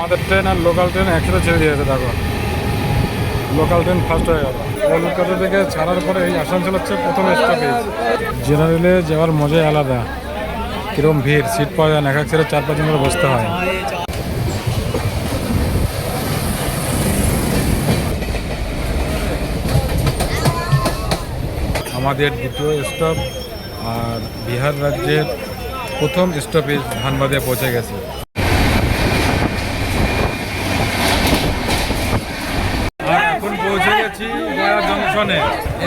আমাদের ট্রেন আর local train একসাথে ছেড়ে দিয়েছে। দেখো লোকাল ট্রেন ফার্স্ট হয়ে গেল। কলকাতা থেকে ছাড়ার পরে এই আসানসোল হচ্ছে প্রথম স্টপেজ। জেনারেলে যাওয়ার মজাই আলাদা। কিরম ভিড়, সিট পাওয়া যায় না, এক এক ছেড়ে 4-5 জন করে বসতে হয়। আমাদের দ্বিতীয় স্টপ আর বিহার রাজ্যের প্রথম স্টপেজ ধানবাদে পৌঁছে গেছে। আর এখন পৌঁছে গেছি গয়া জংশনে।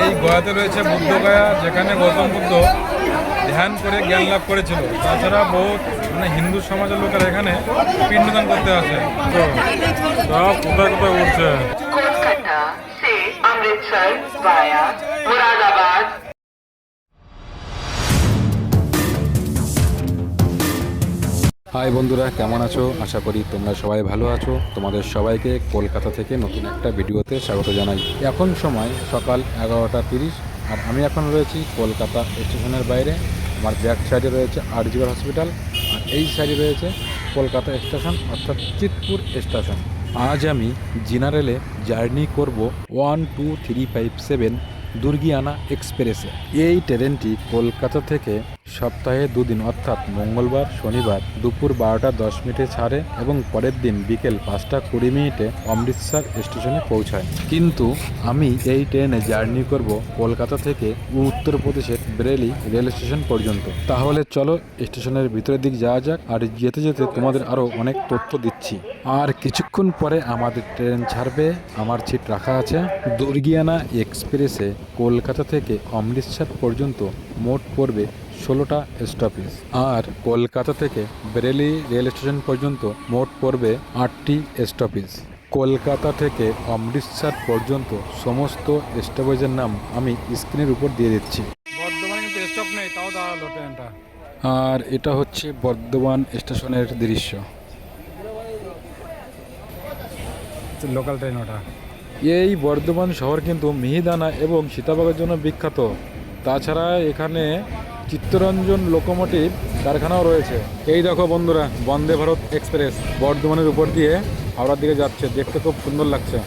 এই গয়াতে রয়েছে বুদ্ধগয়া, যেখানে গৌতম বুদ্ধ ধ্যান করে জ্ঞান লাভ করেছিল। তাছাড়া বহুত হিন্দু সমাজের লোকেরা এখানে পিণ্ডদান করতে আসে। তো সব কোথায় কোথায় উঠছে। कोलकाता से अमृतसर वाया मुरादाबाद। হাই বন্ধুরা, কেমন আছো? আশা করি তোমরা সবাই ভালো আছো। তোমাদের সবাইকে কলকাতা থেকে নতুন একটা ভিডিওতে স্বাগত জানাই। এখন সময় সকাল 11:30 আর আমি এখন রয়েছি কলকাতা স্টেশনের বাইরে। আমার ব্যাক সাইডে রয়েছে আরজিকর হসপিটাল আর এই সাইডে রয়েছে কলকাতা স্টেশন অর্থাৎ চিতপুর স্টেশন। আজ আমি জেনারেলে জার্নি করব 12357 দুর্গিয়ানা এক্সপ্রেসে। এই ট্রেনটি কলকাতা থেকে সপ্তাহে 2 দিন অর্থাৎ মঙ্গলবার শনিবার দুপুর 12:10 ছাড়ে এবং পরের দিন বিকেল 5:20 অমৃতসর স্টেশনে পৌঁছায়। কিন্তু আমি এই ট্রেনে জার্নি করব কলকাতা থেকে উত্তরপ্রদেশের বেরেলি রেল স্টেশন পর্যন্ত। তাহলে চলো স্টেশনের ভিতরের দিক যাওয়া যাক, আর যেতে যেতে তোমাদের আরও অনেক তথ্য দিচ্ছি। আর কিছুক্ষণ পরে আমাদের ট্রেন ছাড়বে, আমার সিট রাখা আছে। দুর্গিয়ানা এক্সপ্রেসে কলকাতা থেকে অমৃতসর পর্যন্ত মোট পড়বে 16টা স্টপেজ, আর কলকাতা থেকে বেরেলি রেল স্টেশন পর্যন্ত মোট পড়বে 8টি স্টপেজ। কলকাতা থেকে অমৃতসর পর্যন্ত সমস্ত স্টপেজের নাম আমি স্ক্রিনের উপর দিয়ে দিচ্ছি। বর্ধমানে কিন্তু স্টপ নেই, তাও দাঁড়ালো ট্রেনটা। আর এটা হচ্ছে বর্ধমান স্টেশনের দৃশ্য। লোকাল ট্রেন ওটা। এই বর্ধমান শহর কিন্তু মিহিদানা এবং সীতাভোগের জন্য বিখ্যাত। তাছাড়া এখানে চিত্তরঞ্জন লোকোমোটিভ কারখানাও রয়েছে। এই দেখো বন্ধুরা, বন্দে ভারত এক্সপ্রেস বর্ধমানের উপর দিয়ে হাওড়ার দিকে যাচ্ছে, দেখতে খুব সুন্দর লাগছে।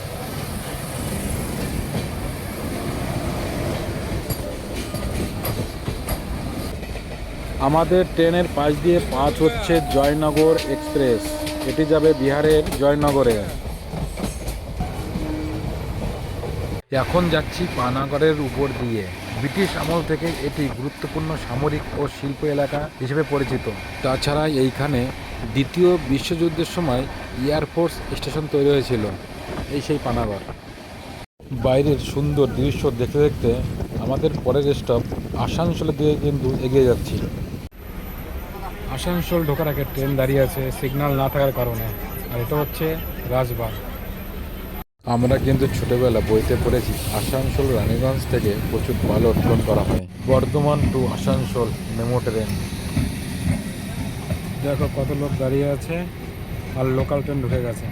আমাদের ট্রেনের পাশ দিয়ে হচ্ছে জয়নগর এক্সপ্রেস। এটি যাবে বিহারের জয়নগরে। এখন যাচ্ছি পানাগড়ের উপর দিয়ে। ব্রিটিশ আমল থেকে এটি গুরুত্বপূর্ণ সামরিক ও শিল্প এলাকা হিসেবে পরিচিত। তাছাড়া এইখানে দ্বিতীয় বিশ্বযুদ্ধের সময় এয়ারফোর্স স্টেশন তৈরি হয়েছিল। এই সেই পানাগড়। বাইরের সুন্দর দৃশ্য দেখতে দেখতে আমাদের পরের স্টপ আসানসোলের দিকে কিন্তু এগিয়ে যাচ্ছি। আসানসোল ঢোকার আগে ট্রেন দাঁড়িয়ে আছে সিগন্যাল না থাকার কারণে। আর এটা হচ্ছে রাজবাগ। আমরা কিন্তু ছোটবেলা বইতে পড়েছি আসানসোল রানীগঞ্জ থেকে প্রচুর ভালো উত্তোলন করা হয়। Bardhaman to Asansol MEMU train. দেখো কত লোক দাঁড়িয়ে আছে, আর লোকাল ট্রেন ঢুকে গেছে।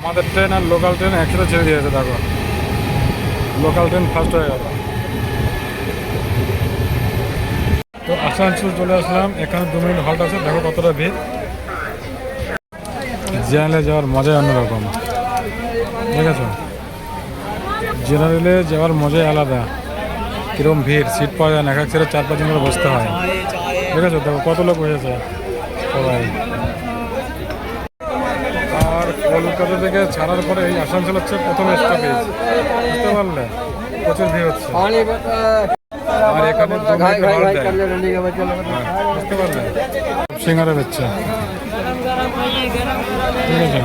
আমাদের ট্রেন আর লোকাল ট্রেন একসাথে ছেড়ে দিয়েছে। দেখো লোকাল ট্রেন ফার্স্ট হয়ে গেল। তো আসানসোল চলে আসলাম, এখানে 2 মিনিট হল্ট আছে। দেখো কতটা ভিড়। জেনারেলে যাওয়ার মজাই অন্যরকম, ঠিক আছে? জেনারেলে যাওয়ার মজাই আলাদা। কিরম ভিড়, সিট পাওয়া যায় না, এক এক ছেড়ে 4-5 জন করে বসতে হয়, ঠিক আছে? দেখো কত লোক বসেছে সবাই। আর কলকাতা থেকে ছাড়ার পরে এই আসানসোল হচ্ছে প্রথম স্টপেজ, বুঝতে পারলে? প্রচুর ভিড় হচ্ছে। আর এখানে 2 মিনিট হল্ট দেয়, বুঝতে পারলে? সিঙ্গারা বেচছে, ঠিক আছে?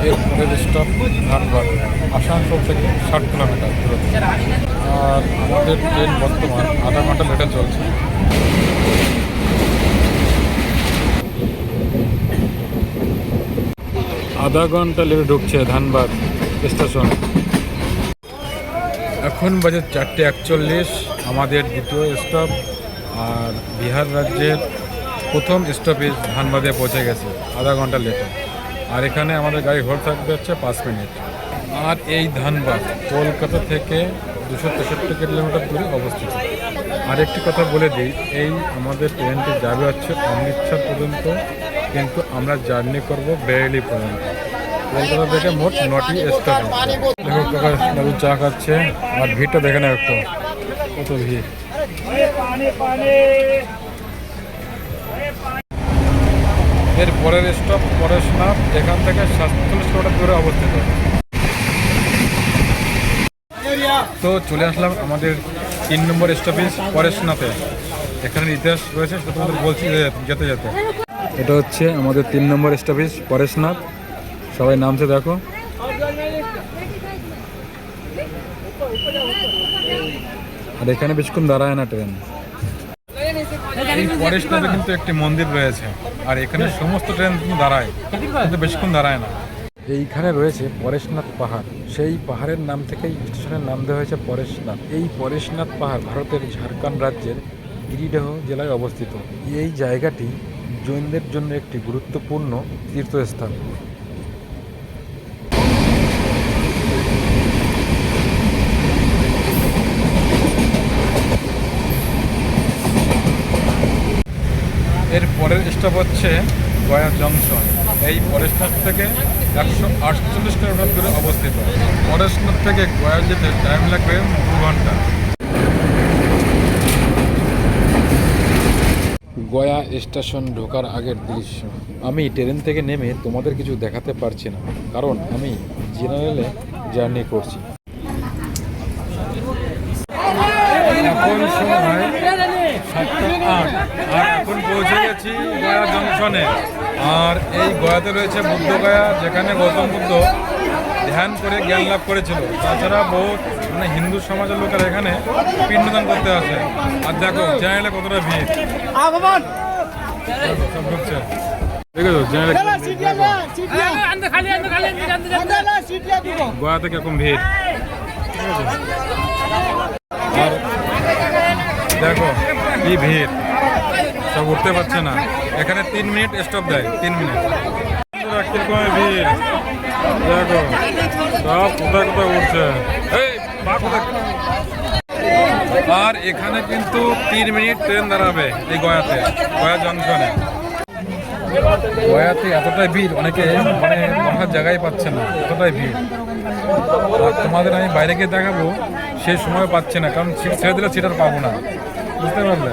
এরপরের স্টপ ধানবাদ, আসানসোল থেকে 60 কিলোমিটার দূরত্ব। আর আমাদের ট্রেন বর্তমান আধা ঘন্টা লেটে চলছে। আধা ঘন্টা লেটে ঢুকছে ধানবাদ স্টেশন। এখন বাজে 4:41। আমাদের দ্বিতীয় স্টপ আর বিহার রাজ্যের প্রথম স্টপেজ ধানবাদে পৌঁছে গেছে আধা ঘন্টা লেটে। আর এখানে আমাদের গাড়ি হোল্ড থাকবে হচ্ছে 5 মিনিট। আর এই ধানবাদ কলকাতা থেকে 263 কিলোমিটার দূরে অবস্থিত। আরেকটি কথা বলে দিই, এই আমাদের ট্রেনটি যাবে হচ্ছে অমৃতসর পর্যন্ত, কিন্তু আমরা জার্নি করব বেরেলি পর্যন্ত। কলকাতা থেকে মোট 9টি স্টেশন। দেখো কাকা দাদু চা খাচ্ছে, আর ভিড়টা দেখে নাও একটু, কত ভিড়। এর পরের স্টপ পরেশনাথ, এখান থেকে 47 কিলোমিটার দূরে অবস্থিত। তো চলে আসলাম আমাদের 3 নম্বর স্টপেজ পরেশনাথে। এখানে ইতিহাস রয়েছে, সেটা তোমাদের বলছি যেতে যেতে। এটা হচ্ছে আমাদের 3 নম্বর স্টপেজ পরেশনাথ। সবাই নামছে দেখো। আর এখানে বেশিক্ষণ দাঁড়ায় না ট্রেন। এই পরেশনাথে কিন্তু একটি মন্দির রয়েছে, আর এখানে সমস্ত ট্রেন কিন্তু দাঁড়ায়, কিন্তু বেশিক্ষণ দাঁড়ায় না। এইখানে রয়েছে পরেশনাথ পাহাড়। সেই পাহাড়ের নাম থেকেই স্টেশনের নাম দেওয়া হয়েছে পরেশনাথ। এই পরেশনাথ পাহাড় ভারতের ঝাড়খণ্ড রাজ্যের গিরিডিহ জেলায় অবস্থিত। এই জায়গাটি জৈনদের জন্য একটি গুরুত্বপূর্ণ তীর্থস্থান। এর পরের স্টপ হচ্ছে গয়া জংশন। এই পরেশনাথ থেকে 148 কিলোমিটার দূরে অবস্থিত। পরেশনাথ থেকে গয়া যেতে টাইম লাগবে 2 ঘন্টা। গয়া স্টেশন ঢোকার আগের দৃশ্য। আমি ট্রেন থেকে নেমে তোমাদের কিছু দেখাতে পারছি না, কারণ আমি জেনারেলে জার্নি করছি। এখন সময় 7:08, আর এখন পৌঁছে গেছি গয়া জংশনে। আর এই গয়াতে রয়েছে বুদ্ধগয়া, যেখানে গৌতম বুদ্ধ ধ্যান করে জ্ঞান লাভ করেছিল। তাছাড়া বহুত হিন্দু সমাজের লোকেরা এখানে পিণ্ডদান করতে আসে। আর দেখো জেনারেলে কতটা ভিড়, সব ঢুকছে। দেখেছো জেনারেলে গয়াতে কিরকম ভিড়, ঠিক আছে? আর দেখো কি ভিড়, সব উঠতে পারছে না। এখানে 3 মিনিট স্টপ দেয়, 3 মিনিট। কিরকম ভিড় দেখো, সব কোথায় কোথায় উঠছে। আর এখানে কিন্তু 3 মিনিট ট্রেন দাঁড়াবে এই গয়াতে, গয়া জংশনে। গয়াতে এতটাই ভিড়, অনেকে বসার জায়গায় পাচ্ছে না, এতটাই ভিড়। আর তোমাদের আমি বাইরে গিয়ে দেখাবো, সেই সময় পাচ্ছে না, কারণ সিট ছেড়ে দিলে সিট আর পাবো না, বুঝতে পারলে?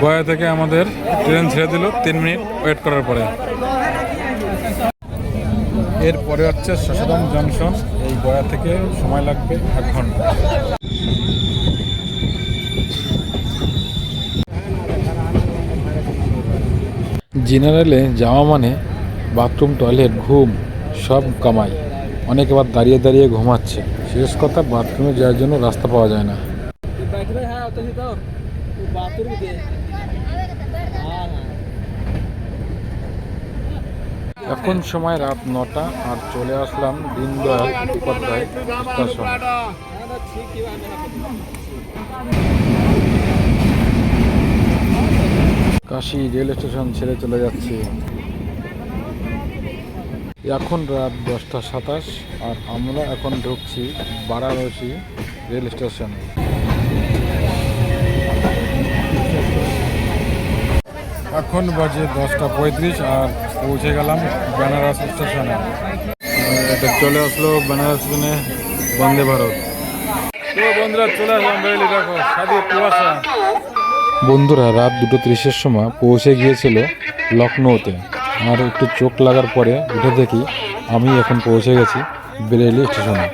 গয়া থেকে আমাদের ট্রেন ছেড়ে দিল 3 মিনিট ওয়েট করার পরে। এরপরে হচ্ছে শশাদাম জংশন। এই গয়া থেকে সময় লাগবে 1 ঘন্টা। জেনারেলে যাওয়া মানে বাথরুম, টয়লেট, ঘুম সব কামাই। অনেকে আবার দাঁড়িয়ে দাঁড়িয়ে ঘুমাচ্ছে। শেষ কথা, বাথরুমে যাওয়ার জন্য রাস্তা পাওয়া যায় না। এখন সময় রাত 9টা, আর চলে আসলাম Deendayal Upadhyay station. Kashi rail station ছেড়ে চলে যাচ্ছে। এখন রাত 10:27, আর আমরা এখন ঢুকছি বারাণসী রেল স্টেশন। এখন বাজে 10:35, আর পৌঁছে গেলাম বেনারস স্টেশনে। এটা চলে আসলো বেনারস স্টেশনে বন্দে ভারত। তো বন্ধুরা চলে আসলাম বেরেলি, দেখো সাদী কুয়াশা। বন্ধুরা রাত 2:30-এর সময় পৌঁছে গিয়েছিল লখনৌতে। আর একটু চোখ লাগার পরে উঠে দেখি আমি এখন পৌঁছে গেছি বেরেলি স্টেশনে।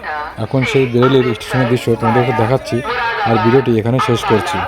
এখন সেই বেরেলির স্টেশনের দৃশ্য তোমাদেরকে দেখাচ্ছি, আর ভিডিওটি এখানে শেষ করছি।